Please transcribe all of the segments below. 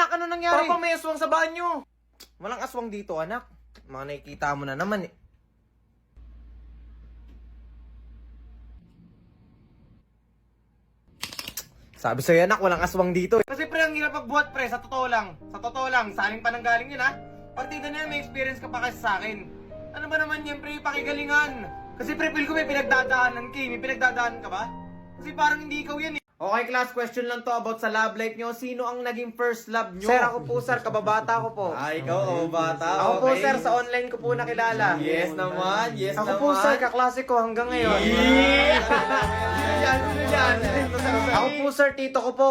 anak? Ano nangyari? Papa, may aswang sa banyo. Walang aswang dito, anak. Mga nakikita mo na naman eh. Sabi sa'yo, anak, walang aswang dito eh. Kasi pre, ang hirap magbuhat pre, sa totoo lang. Sa totoo lang, sa aling pananggaling yun ha. Partida na yan, may experience ka pa kasi sa akin. Ano ba naman yan pre, pakigalingan. Kasi pre, feel ko may pinagdadaanan ka eh. May pinagdadaanan ka ba? Kasi parang hindi ikaw yan eh. Okay, class, question lang to about sa love life nyo. Sino ang naging first love nyo? Sir, ako po, sir. Kababata ko po. Ikaw, bata. Ako po, sir. Sa online ko po nakilala. Yes naman, yes Ako naman. po, sir. Kaklase ko hanggang ngayon. Ako po, sir. Tito ko po.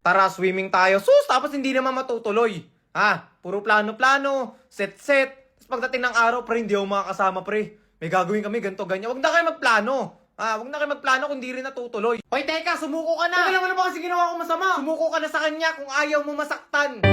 Tara, swimming tayo. Sus, tapos hindi naman matutuloy. Ha? Puro plano-plano. Set-set. Tapos pagdating ng araw, pre, hindi ako makakasama, pre. May gagawin kami, ganito, ganyan. Huwag na kayo magplano. Huwag na kayo magplano kung di rin natutuloy. Hoy, teka, sumuko ka na. Teka lang, ano ba kasi ginawa ko masama? Sumuko ka na sa kanya kung ayaw mo masaktan.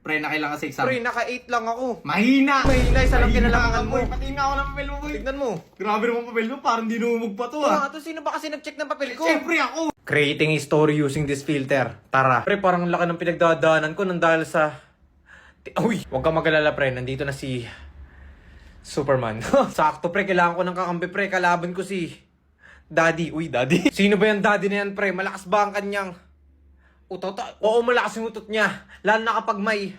Pre, nakailang ka sa exam. Pre, naka-8 lang ako. Mahina! Mahina, isa lang kinalangan mo. Pati nga ako ng papel mo, boy. Tignan mo. Grabe naman papel mo, parang dinumog pa to ah. Ito, sino ba kasi nag-check ng papel ko? Siyempre ako! Creating a story using this filter. Tara. Pre, parang laki ng pinagdadaanan ko nang dahil sa... Uy! Huwag kang mag-alala, pre. Nandito na si... Superman. Sakto, pre. Kailangan ko ng kakampi, pre. Kalaban ko si... Daddy. Uy, Daddy. Sino ba yung Daddy na yan, pre? Malakas ba ang kanyang... utot? Oo, malakas yung utot niya. Lalo na kapag may...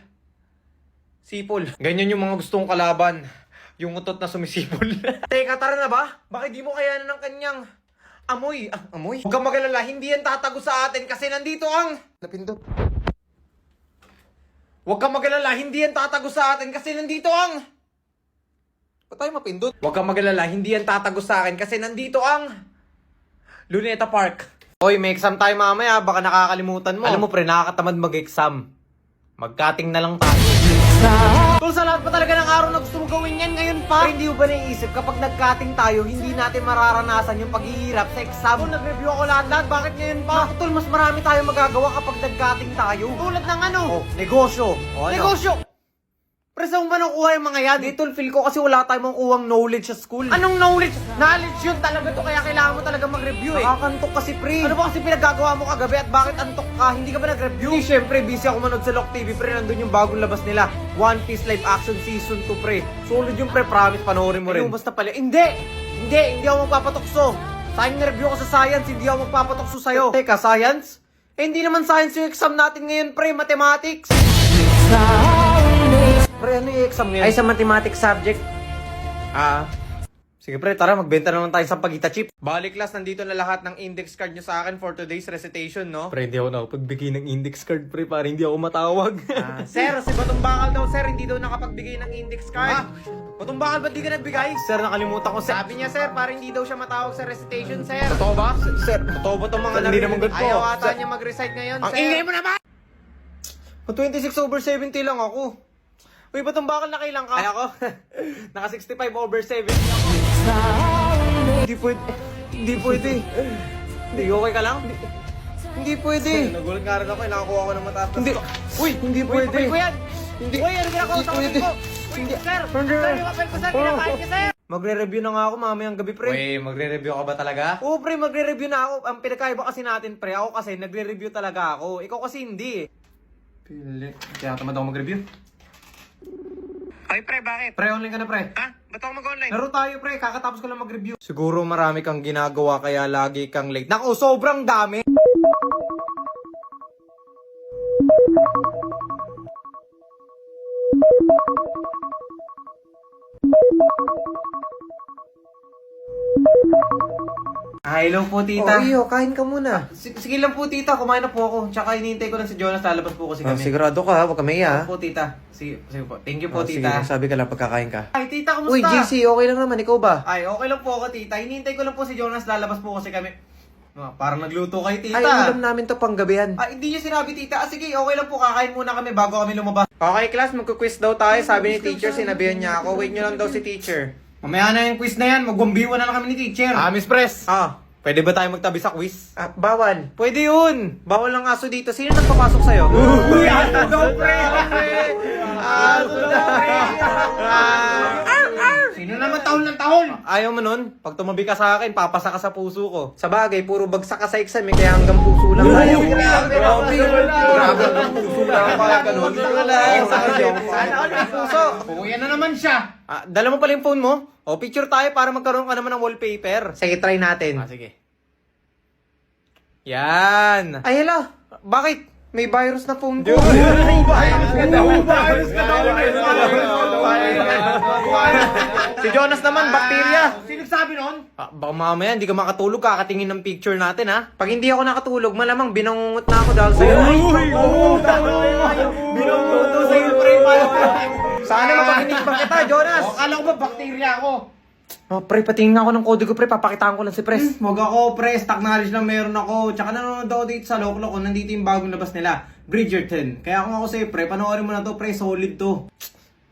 sipol. Ganyan yung mga gustong kalaban. Yung utot na sumisipol. Teka, tara na ba? Bakit di mo kayanan ng kanyang... amoy. Amoy? Huwag kang mag-alala. Hindi yan tatago sa atin kasi nandito ang... Napindot. Huwag kang mag-alala. Hindi yan tatago sa atin kasi nandito ang... Ba't tayo mapindot? Huwag kang mag-alala. Hindi yan tatago sa akin kasi nandito ang... Luneta Park. Hoy, may exam tayo mamaya. Baka nakakalimutan mo. Alam mo, pre, nakakatamad mag-exam. Mag-cutting na lang tayo. Tol, sa lahat pa talaga ng araw na gusto mo gawin yan ngayon pa. Pero hindi mo ba naiisip kapag nag-cutting tayo, hindi natin mararanasan yung paghihirap sa exam. Tol, nag-review ako lahat-lahat. Bakit ngayon pa? Naku, tol, mas marami tayo magagawa kapag nag-cutting tayo. Tulad ng ano? Negosyo. Ano? Negosyo! Pre, saan mo ba nakuha yung mga yan? Di, tol, feel ko kasi wala tayong makuhang knowledge sa school. Anong knowledge? Knowledge yun talaga to, kaya kailangan mo talaga mag-review eh. Nakakantok kasi, pre. Ano ba kasi pinagagawa mo kagabi at bakit antok ka? Hindi ka ba nag-review? Hindi, syempre, busy ako manood sa Lock TV, pre. Nandun yung bagong labas nila. One Piece Live Action Season 2, pre. Solid yung pre, promise, panoorin mo rin. Basta pala, hindi ako magpapatokso. Sayang na-review ko sa science, hindi ako magpapatokso sa'yo. Teka, science? Eh, hindi naman science yung exam natin ngayon, pre. Mathematics. Pre, ano yung exam ngayon? Ay, sa mathematics subject. Sige pre, tara, magbenta naman tayo sa pagita chip. Balik class, nandito na lahat ng index card nyo sa akin for today's recitation, no? Pre, hindi ako nakapagbigay ng index card, pre, para hindi ako matawag. Sir, si Batong Bakal daw, sir, hindi daw nakapagbigay ng index card. Batong Bakal, ba't di ka nagbigay? Sir, nakalimutan ko, sir. Sabi niya, sir, para hindi daw siya matawag sa recitation, sir. Totoo ba? Sir, totoo ba itong mga Hindi naman good po. Ayaw ata niya mag-recite ngayon, Ang sir. ingay mo naman! 26/70 lang ako. Uy, Batong Bakal, nakailang ka? Ay, ako? Naka 65/70 ako. Hindi pwede. Hindi pwede. Hindi, okay ka lang? Hindi pwede. Nagulat nga rin ako, nakakuha ko ng mataas na hindi. Uy, hindi pwede. Uy, yan. Hindi. Uy, ano ginagawa sa kapatid ko? Hindi. Sir, sir, yung kapatid ko, sir, kinakain ka, sir. Magre-review na nga ako mamayang gabi, pre. Uy, magre-review ka ba talaga? Oo, pre, magre-review na ako. Ang pinagkaiba kasi natin, pre, ako kasi nagre-review talaga ako. Ikaw kasi hindi. Pili. Kaya tamad ako mag-review. Ay, pre, bakit? Pre, online ka na, pre. Ha? Ba't ako mag-online? Laro tayo, pre. Kakatapos ko lang mag-review. Siguro marami kang ginagawa kaya lagi kang late. Naku, sobrang dami. Hello po, tita. Iyo, kain ka muna. Sige lang po, tita. Kumain na po ako. Tsaka hinihintay ko lang si Jonas. Lalabas po kasi kami. Sigurado ka, huwag ka maiya. Po, tita. Sige po. Thank you po, Sige, tita. sabi ka lang pagkakain ka. Ay, tita, kumusta? Uy, JC, okay lang naman. Ikaw ba? Ay, okay lang po ako, tita. Hinihintay ko lang po si Jonas. Lalabas po kasi kami. Parang nagluto kayo, tita. Ay, ulam namin to panggabihan. Hindi niyo sinabi, tita. Sige, okay lang po. Kakain muna kami bago kami lumabas. Okay, class. Magkuquiz daw tayo. Sabi ni teacher, sinabihan niya ako. Wait nyo lang daw si teacher. Mamaya na yung quiz na yan, magwambiwan na lang kami ni teacher. Miss Pres. Ah, Pwede ba tayo magtabi sa quiz? bawal. Pwede yun. Bawal ang aso dito. Sino nagpapasok sa'yo? Uy, ato daw, pre! Aso na, pre. Sino naman tahol ng tahol? Ayaw mo nun? Pag tumabi ka sa akin, papasa ka sa puso ko. Sa bagay, puro bagsak ka sa exam eh, kaya hanggang puso lang tayo. Grabe, Grabe, hanggang puso lang kaya ganun. Sana all may puso. Uy, yan na naman siya. Dala mo pala yung phone mo? O, picture tayo para magkaroon ka naman ng wallpaper. Sige, try natin. Sige. Yan. Ay, hala. Bakit? May virus na phone ko. Virus ka daw. Si Jonas naman, bakterya. Sino sabi nun? Baka mamaya hindi ka makatulog kakatingin ng picture natin, ha? Pag hindi ako nakatulog, malamang binangungot na ako dahil sa'yo. Binunguto sa'yo, pre. Sana mapakinig pa kita, Jonas. Akala ko ba bakterya ako? Pre, patingin nga ako ng kode ko, pre. Papakitaan ko lang si Pres. Wag ako, pre. Stock knowledge lang meron ako. Tsaka nanonood ako dito sa Loklok. Nandito yung bagong labas nila. Bridgerton. Kaya kung ako sa'yo, pre, panoorin mo na to, pre. Solid to.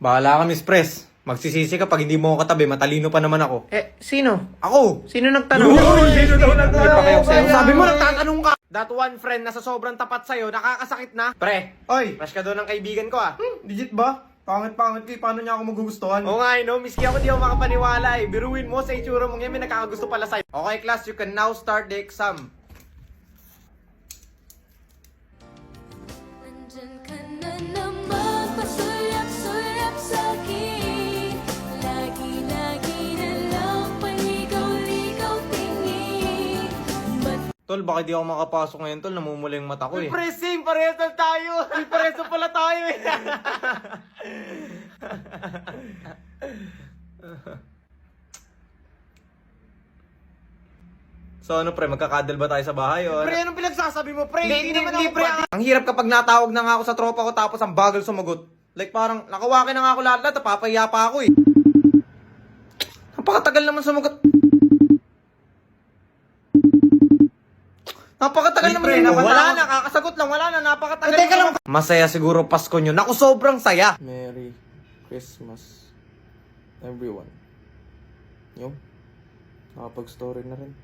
Bahala ka, Miss Pres. Magsisisi ka pag hindi mo ako katabi, matalino pa naman ako. Sino? Ako! Sino nagtanong? Sino daw nagtanong? Sabi mo, nagtatanong ka! That one friend na sa sobrang tapat sa'yo, nakakasakit na. Pre, Oy, crush ka doon ng kaibigan ko, ah. legit ba? Pangit-pangit ko, paano niya ako magugustuhan? Oo nga, no? Miski ako di ako makapaniwala, eh. Biruin mo sa itsura mong yan, may nakakagusto pala sa'yo. Okay, class, you can now start the exam. Nandyan ka na naman, pasulap-sulap sa'kin. Lagi-lagi na lang, paligaw-ligaw tingin. Tol, baka di ako makapasok ngayon, tol. Namumula yung mata ko, eh. Pre, same, parehas lang tayo. Parehas pala tayo, eh. So ano, pre? Magkakadal ba tayo sa bahay, o? Pre, anong pinagsasabi mo, pre? Hindi naman pre. Ang hirap kapag natawag na nga ako sa tropa ko tapos ang bagal sumagot. Like parang nakawakin na nga ako lahat, napapahiya pa ako, eh. Napakatagal naman sumagot. Napakatagal naman pre, sumagot. napatawag. Wala na, kakasagot lang. Wala na, napakatagal. Teka lang. Masaya siguro Pasko nyo. Naku, sobrang saya. Merry Christmas, everyone. Yung, nakapag-story na rin.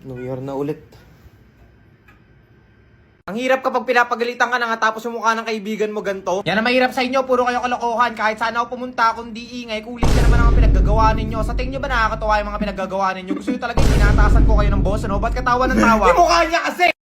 New Year na ulit. Ang hirap kapag pinapagalitan ka na nga tapos yung mukha ng kaibigan mo ganito. Yan ang mahirap sa inyo, puro kayo kalokohan. Kahit saan ako pumunta, kundi ingay, kulit ka naman ang pinaggagawa ninyo. Sa tingin nyo ba nakakatawa yung mga pinaggagawa ninyo? Gusto nyo talaga yung tinataasan ko kayo ng boss, ano? Ba't katawa ng tawa? Yung mukha niya kasi!